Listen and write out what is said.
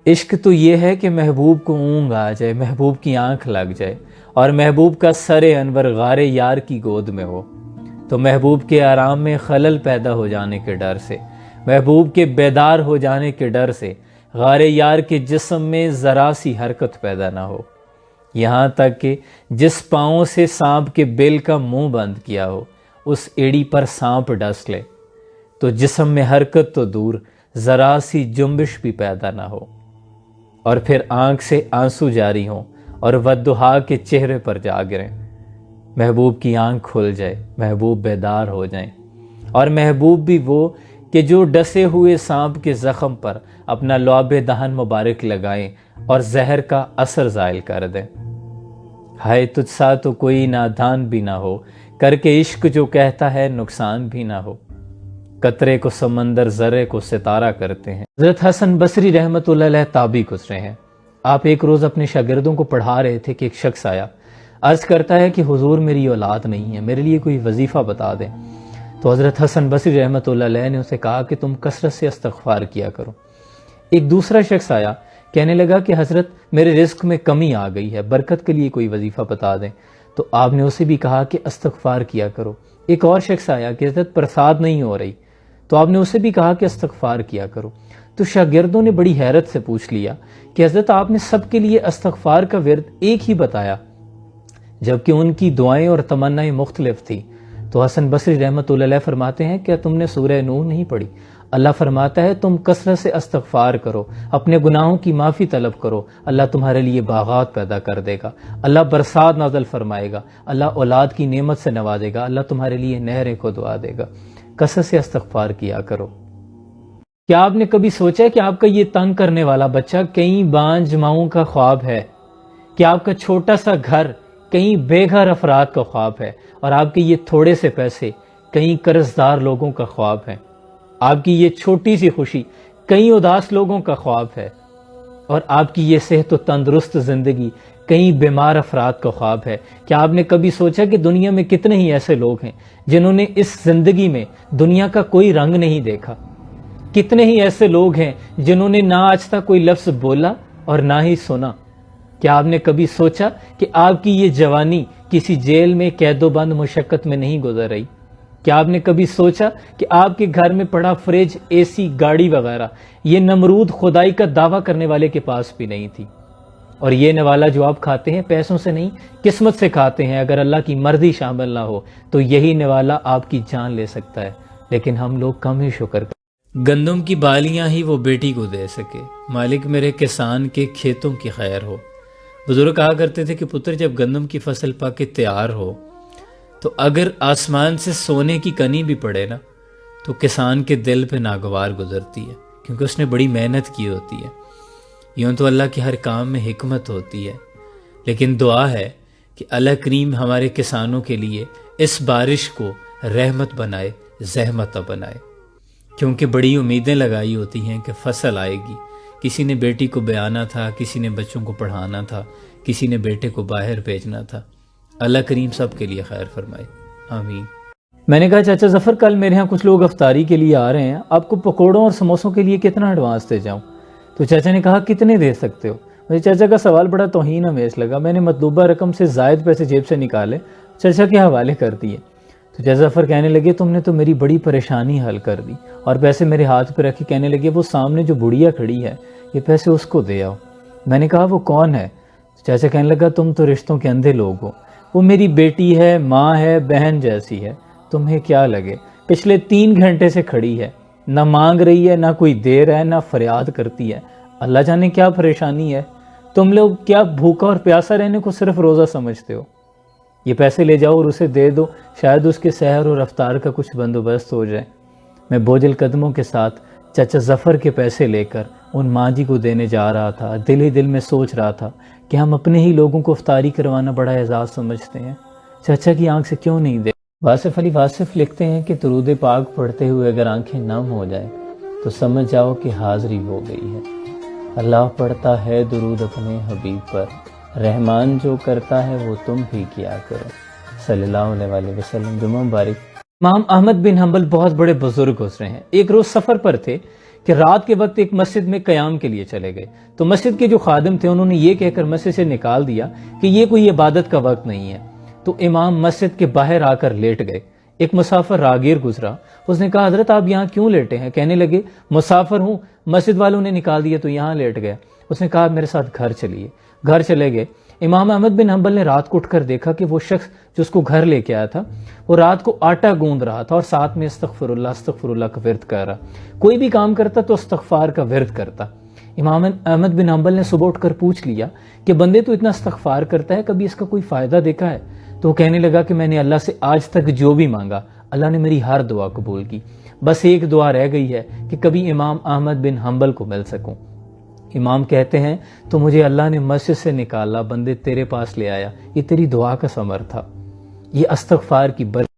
عشق تو یہ ہے کہ محبوب کو اونگ آ جائے، محبوب کی آنکھ لگ جائے اور محبوب کا سر انور غار یار کی گود میں ہو، تو محبوب کے آرام میں خلل پیدا ہو جانے کے ڈر سے، محبوب کے بیدار ہو جانے کے ڈر سے غار یار کے جسم میں ذرا سی حرکت پیدا نہ ہو، یہاں تک کہ جس پاؤں سے سانپ کے بل کا منہ بند کیا ہو اس ایڑی پر سانپ ڈس لے تو جسم میں حرکت تو دور ذرا سی جنبش بھی پیدا نہ ہو، اور پھر آنکھ سے آنسو جاری ہوں اور والضحیٰ کے چہرے پر جا گریں، محبوب کی آنکھ کھل جائے، محبوب بیدار ہو جائیں، اور محبوب بھی وہ کہ جو ڈسے ہوئے سانپ کے زخم پر اپنا لعاب دہن مبارک لگائیں اور زہر کا اثر زائل کر دیں۔ ہائے تجھ سا تو کوئی نادان بھی نہ ہو، کر کے عشق جو کہتا ہے نقصان بھی نہ ہو، قطرے کو سمندر ذرے کو ستارہ کرتے ہیں۔ حضرت حسن بصری رحمۃ اللہ علیہ تابعی گزرے ہیں۔ آپ ایک روز اپنے شاگردوں کو پڑھا رہے تھے کہ ایک شخص آیا، عرض کرتا ہے کہ حضور میری اولاد نہیں ہے، میرے لیے کوئی وظیفہ بتا دیں۔ تو حضرت حسن بصری رحمۃ اللہ علیہ نے اسے کہا کہ تم کثرت سے استغفار کیا کرو۔ ایک دوسرا شخص آیا، کہنے لگا کہ حضرت میرے رزق میں کمی آ گئی ہے، برکت کے لیے کوئی وظیفہ بتا دیں۔ تو آپ نے اسے بھی کہا کہ استغفار کیا کرو۔ ایک اور شخص آیا کہ حضرت برسات نہیں ہو رہی، تو آپ نے اسے بھی کہا کہ استغفار کیا کرو۔ تو شاگردوں نے بڑی حیرت سے پوچھ لیا کہ حضرت آپ نے سب کے لیے استغفار کا ورد ایک ہی بتایا، جبکہ ان کی دعائیں اور تمنائیں مختلف تھی۔ تو حسن بصری رحمۃ اللہ علیہ فرماتے ہیں کہ تم نے سورہ نور نہیں پڑھی؟ اللہ فرماتا ہے تم کثرت سے استغفار کرو، اپنے گناہوں کی معافی طلب کرو، اللہ تمہارے لیے باغات پیدا کر دے گا، اللہ برسات نازل فرمائے گا، اللہ اولاد کی نعمت سے نوازے گا، اللہ تمہارے لیے نہریں کو دعا دے گا۔ کثرت سے استغفار کیا کرو۔ کیا آپ نے کبھی سوچا ہے کہ آپ کا یہ تنگ کرنے والا بچہ کئی بانجھ ماؤں کا خواب ہے، کہ آپ کا چھوٹا سا گھر کئی بے گھر افراد کا خواب ہے، اور آپ کے یہ تھوڑے سے پیسے کئی قرضدار لوگوں کا خواب ہے، آپ کی یہ چھوٹی سی خوشی کئی اداس لوگوں کا خواب ہے، اور آپ کی یہ صحت و تندرست زندگی کئی بیمار افراد کا خواب ہے۔ کیا آپ نے کبھی سوچا کہ دنیا میں کتنے ہی ایسے لوگ ہیں جنہوں نے اس زندگی میں دنیا کا کوئی رنگ نہیں دیکھا؟ کتنے ہی ایسے لوگ ہیں جنہوں نے نہ آج تک کوئی لفظ بولا اور نہ ہی سنا؟ کیا آپ نے کبھی سوچا کہ آپ کی یہ جوانی کسی جیل میں قید و بند مشقت میں نہیں گزر رہی؟ کیا آپ نے کبھی سوچا کہ آپ کے گھر میں پڑا فریج، اے سی، گاڑی وغیرہ یہ نمرود خدائی کا دعویٰ کرنے والے کے پاس بھی نہیں تھی؟ اور یہ نوالا جو آپ کھاتے ہیں پیسوں سے نہیں قسمت سے کھاتے ہیں، اگر اللہ کی مرضی شامل نہ ہو تو یہی نوالا آپ کی جان لے سکتا ہے، لیکن ہم لوگ کم ہی شکر کرتے۔ گندم کی بالیاں ہی وہ بیٹی کو دے سکے، مالک میرے کسان کے کھیتوں کی خیر ہو۔ بزرگ کہا کرتے تھے کہ پتر جب گندم کی فصل پک کے تیار ہو تو اگر آسمان سے سونے کی کنی بھی پڑے نا تو کسان کے دل پہ ناگوار گزرتی ہے، کیونکہ اس نے بڑی محنت کی ہوتی ہے۔ یوں تو اللہ کے ہر کام میں حکمت ہوتی ہے، لیکن دعا ہے کہ اللہ کریم ہمارے کسانوں کے لیے اس بارش کو رحمت بنائے، زحمت نہ بنائے، کیونکہ بڑی امیدیں لگائی ہوتی ہیں کہ فصل آئے گی۔ کسی نے بیٹی کو بیانا تھا، کسی نے بچوں کو پڑھانا تھا، کسی نے بیٹے کو باہر بھیجنا تھا۔ اللہ کریم سب کے لیے خیر فرمائے، آمین۔ میں نے کہا چاچا ظفر کل میرے ہاں کچھ لوگ افطاری کے لیے آ رہے ہیں، آپ کو پکوڑوں اور سموسوں کے لیے کتنا ایڈوانس دے جاؤں؟ تو چاچا نے کہا کتنے دے سکتے ہو؟ مجھے چاچا کا سوال بڑا توہین آمیز لگا۔ میں نے مطلوبہ رقم سے زائد پیسے جیب سے نکالے چاچا کے حوالے کر دیے۔ تو چاچا ظفر کہنے لگے تم نے تو میری بڑی پریشانی حل کر دی، اور پیسے میرے ہاتھ پہ رکھے کہنے لگے وہ سامنے جو بڑھیا کھڑی ہے یہ پیسے اس کو دے آؤ۔ میں نے کہا وہ کون ہے؟ چاچا کہنے لگا تم تو رشتوں کے اندھے لوگ ہو، وہ میری بیٹی ہے، ماں ہے، بہن جیسی ہے، تمہیں کیا لگے؟ پچھلے 3 گھنٹے سے کھڑی ہے، نہ مانگ رہی ہے، نہ کوئی دے رہا ہے، نہ فریاد کرتی ہے۔ اللہ جانے کیا پریشانی ہے، تم لوگ کیا بھوکا اور پیاسا رہنے کو صرف روزہ سمجھتے ہو؟ یہ پیسے لے جاؤ اور اسے دے دو، شاید اس کے سحر اور افطار کا کچھ بندوبست ہو جائے۔ میں بوجھل قدموں کے ساتھ چاچا ظفر کے پیسے لے کر ان ماں جی کو دینے جا رہا تھا۔ دل ہی دل میں سوچ رہا تھا کہ ہم اپنے ہی لوگوں کو افطاری کروانا بڑا اعزاز سمجھتے ہیں، چاچا کی آنکھ سے کیوں نہیں دے؟ واصف علی واصف لکھتے ہیں کہ درود پاک پڑھتے ہوئے اگر آنکھیں نم ہو جائیں تو سمجھ جاؤ کہ حاضری ہو گئی ہے۔ اللہ پڑھتا ہے درود اپنے حبیب پر، رحمان جو کرتا ہے وہ تم بھی کیا کرو، صلی اللہ علیہ وسلم۔ جمعہ مبارک۔ امام احمد بن حنبل بہت بڑے بزرگ گزرے ہیں، ایک روز سفر پر تھے کہ رات کے وقت ایک مسجد میں قیام کے لیے چلے گئے، تو مسجد کے جو خادم تھے انہوں نے یہ کہہ کر مسجد سے نکال دیا کہ یہ کوئی عبادت کا وقت نہیں ہے۔ تو امام مسجد کے باہر آ کر لیٹ گئے۔ ایک مسافر راگیر گزرا، اس نے کہا حضرت آپ یہاں کیوں لیٹے ہیں؟ کہنے لگے مسافر ہوں، مسجد والوں نے نکال دیا تو یہاں لیٹ گیا۔ اس نے کہا میرے ساتھ گھر چلیے۔ گھر چلے گئے۔ امام احمد بن حنبل نے رات کو اٹھ کر دیکھا کہ وہ شخص جو اس کو گھر لے کے آیا تھا وہ رات کو آٹا گوندھ رہا تھا اور ساتھ میں استغفر اللہ کا ورد کر رہا۔ کوئی بھی کام کرتا تو استغفار کا ورد کرتا۔ امام احمد بن حنبل نے صبح اٹھ کر پوچھ لیا کہ بندے تو اتنا استغفار کرتا ہے، کبھی اس کا کوئی فائدہ دیکھا ہے؟ تو وہ کہنے لگا کہ میں نے اللہ سے آج تک جو بھی مانگا اللہ نے میری ہر دعا قبول کی، بس ایک دعا رہ گئی ہے کہ کبھی امام احمد بن حنبل کو مل سکوں۔ امام کہتے ہیں تو مجھے اللہ نے مسجد سے نکالا، بندے تیرے پاس لے آیا، یہ تیری دعا کا ثمر تھا۔ یہ استغفار کی برکت